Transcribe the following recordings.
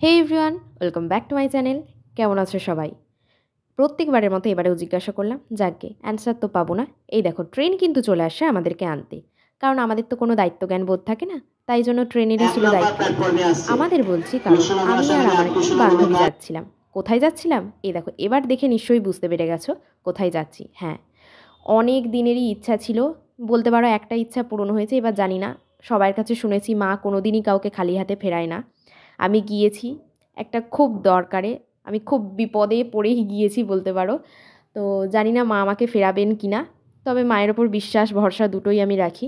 Hey everyone, welcome back to my channel. কেমন আছো সবাই? প্রত্যেকবারের মতো এবারেও জিজ্ঞাসা করলাম, যাকগে অ্যান্সার তো পাবো না। এই দেখো, ট্রেন কিন্তু চলে আসে আমাদেরকে আনতে, কারণ আমাদের তো কোনো দায়িত্বজ্ঞান বোধ থাকে না, তাই জন্য ট্রেনেরই ছিল দায়িত্ব। আমাদের বলছি কারণ আমি আর আমার একজন বান্ধবী যাচ্ছিলাম। কোথায় যাচ্ছিলাম? এই দেখো, এবার দেখে নিশ্চয়ই বুঝতে পেরে গেছো কোথায় যাচ্ছি। হ্যাঁ, অনেক দিনেরই ইচ্ছা ছিল, বলতে পারো একটা ইচ্ছা পূরণ হয়েছে। এবার জানি না, সবার কাছে শুনেছি মা কোনো দিনই কাউকে খালি হাতে ফেরায় না। আমি গিয়েছি একটা খুব দরকারে, আমি খুব বিপদে পড়েই গিয়েছি বলতে পারো। তো জানি না মা আমাকে ফেরাবেন কি না, তবে মায়ের ওপর বিশ্বাস ভরসা দুটোই আমি রাখি।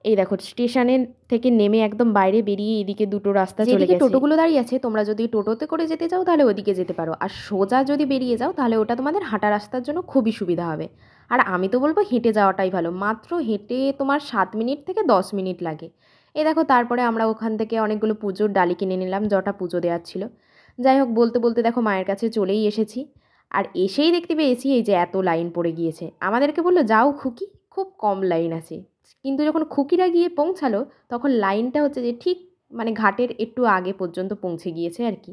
এই দেখো, স্টেশনের থেকে নেমে একদম বাইরে বেরিয়ে এদিকে দুটো রাস্তা চলে গেছে। টোটোগুলো দাঁড়িয়ে আছে, তোমরা যদি টোটোতে করে যেতে চাও তাহলে ওদিকে যেতে পারো, আর সোজা যদি বেরিয়ে যাও তাহলে ওটা তোমাদের হাঁটা রাস্তার জন্য খুবই সুবিধা হবে। আর আমি তো বলবো হেঁটে যাওয়াটাই ভালো, মাত্র হেঁটে তোমার 7 মিনিট থেকে 10 মিনিট লাগে। এই দেখো, তারপরে আমরা ওখান থেকে অনেকগুলো পুজোর ডালি কিনে নিলাম, যটা পুজো দেওয়ার ছিল। যাই হোক, বলতে বলতে দেখো মায়ের কাছে চলেই এসেছি। আর এসেই দেখতে পেয়েছি এই যে এত লাইন পড়ে গিয়েছে। আমাদেরকে বললো, যাও খুকি, খুব কম লাইন আছে। কিন্তু যখন খুকিরা গিয়ে পৌঁছালো তখন লাইনটা হচ্ছে যে ঠিক মানে ঘাটের একটু আগে পর্যন্ত পৌঁছে গিয়েছে আর কি।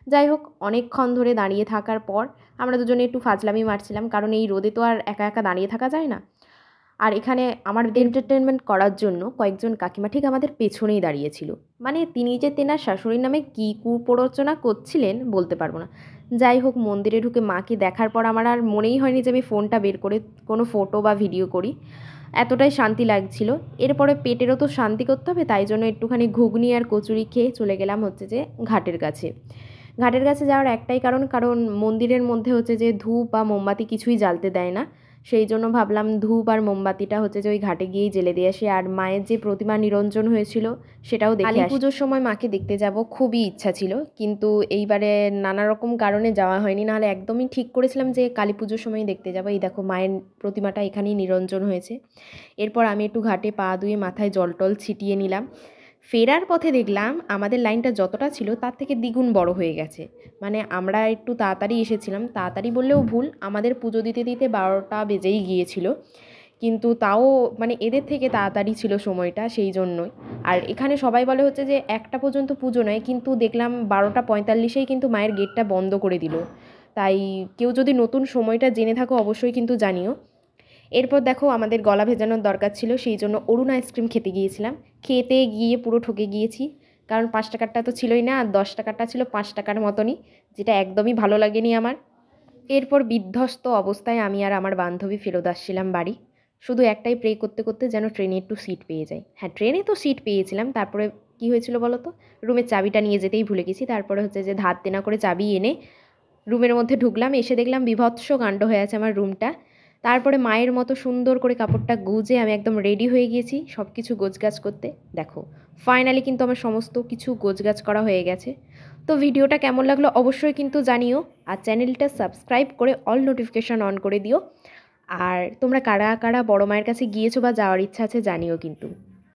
যাই হোক, অনেকক্ষণ ধরে দাঁড়িয়ে থাকার পর আমরা দুজনে একটু ফাজলামি মারছিলাম, কারণ এই রোদে তো আর একা একা দাঁড়িয়ে থাকা যায় না। আর এখানে আমার এন্টারটেনমেন্ট করার জন্য কয়েকজন কাকিমা ঠিক আমাদের পেছনেই দাঁড়িয়েছিল। মানে তিনি যে তেনার শাশুড়ির নামে কী কুপ্ররোচনা করছিলেন বলতে পারবো না। যাই হোক, মন্দিরে ঢুকে মাকে দেখার পর আমার আর মনেই হয়নি যে আমি ফোনটা বের করে কোনো ফটো বা ভিডিও করি। এতটাই শান্তি লাগছিল। এরপরে পেটেরও তো শান্তি করতে হবে, তাই জন্য একটুখানি ঘুগনি আর কচুরি খেয়ে চলে গেলাম হচ্ছে যে ঘাটের কাছে। ঘাটের কাছে যাওয়ার একটাই কারণ, কারণ মন্দিরের মধ্যে হচ্ছে যে ধূপ বা মোমবাতি কিছুই জ্বালতে দেয় না। সেই জন্য ভাবলাম ধূপ আর মোমবাতিটা হচ্ছে যে ওই ঘাটে গিয়েই জ্বেলে দিয়ে আসি, আর মায়ের যে প্রতিমা নিরঞ্জন হয়েছিল সেটাও দেখে আসি। কালী পুজোর সময় মাকে দেখতে যাব খুবই ইচ্ছা ছিল, কিন্তু এইবারে নানা রকম কারণে যাওয়া হয়নি। নাহলে একদমই ঠিক করেছিলাম যে কালী পুজোর সময় দেখতে যাব। এই দেখো, মায়ের প্রতিমাটা এখানেই নিরঞ্জন হয়েছে। এরপর আমি একটু ঘাটে পা ধুয়ে মাথায় জল টল ছিটিয়ে নিলাম। ফেরার পথে দেখলাম আমাদের লাইনটা যতটা ছিল তার থেকে দ্বিগুণ বড় হয়ে গেছে। মানে আমরা একটু তাড়াতাড়ি এসেছিলাম, তাড়াতাড়ি বললেও ভুল, আমাদের পুজো দিতে দিতে 12টা বেজেই গিয়েছিল। কিন্তু তাও মানে এদের থেকে তাড়াতাড়ি ছিল সময়টা, সেই জন্যই। আর এখানে সবাই বলে হচ্ছে যে 1টা পর্যন্ত পুজো নয়, কিন্তু দেখলাম 12টা 45-এই কিন্তু মায়ের গেটটা বন্ধ করে দিল। তাই কেউ যদি নতুন সময়টা জেনে থাকো অবশ্যই কিন্তু জানিও। এরপর দেখো, আমাদের গলা ভেজানোর দরকার ছিল, সেই জন্য অরুণ আইসক্রিম খেতে গিয়েছিলাম। খেতে গিয়ে পুরো ঠকে গিয়েছি, কারণ 5 টাকারটা তো ছিলই না, আর 10 টাকারটা ছিল 5 টাকার মতনই, যেটা একদমই ভালো লাগেনি আমার। এরপর বিধ্বস্ত অবস্থায় আমি আর আমার বান্ধবী ফেরত আসছিলাম বাড়ি। শুধু একটাই প্রে করতে করতে যেন ট্রেনে একটু সিট পেয়ে যাই। হ্যাঁ, ট্রেনে তো সিট পেয়েছিলাম। তারপরে কি হয়েছিল বলো তো, রুমের চাবিটা নিয়ে যেতেই ভুলে গেছি। তারপরে হচ্ছে যে ধার দেনা করে চাবি এনে রুমের মধ্যে ঢুকলাম, এসে দেখলাম বিভৎস কাণ্ড হয়ে আছে আমার রুমটা। তারপরে মায়ের মতো সুন্দর করে কাপড়টা গুজে আমি একদম রেডি হয়ে গিয়েছি সব কিছু গোছগাছ করতে। দেখো, ফাইনালি কিন্তু আমার সমস্ত কিছু গোছগাছ করা হয়ে গেছে। তো ভিডিওটা কেমন লাগলো অবশ্যই কিন্তু জানিও, আর চ্যানেলটা সাবস্ক্রাইব করে অল নোটিফিকেশান অন করে দিও। আর তোমরা কারা কারা বড় মায়ের কাছে গিয়েছো বা যাওয়ার ইচ্ছা আছে জানিও কিন্তু।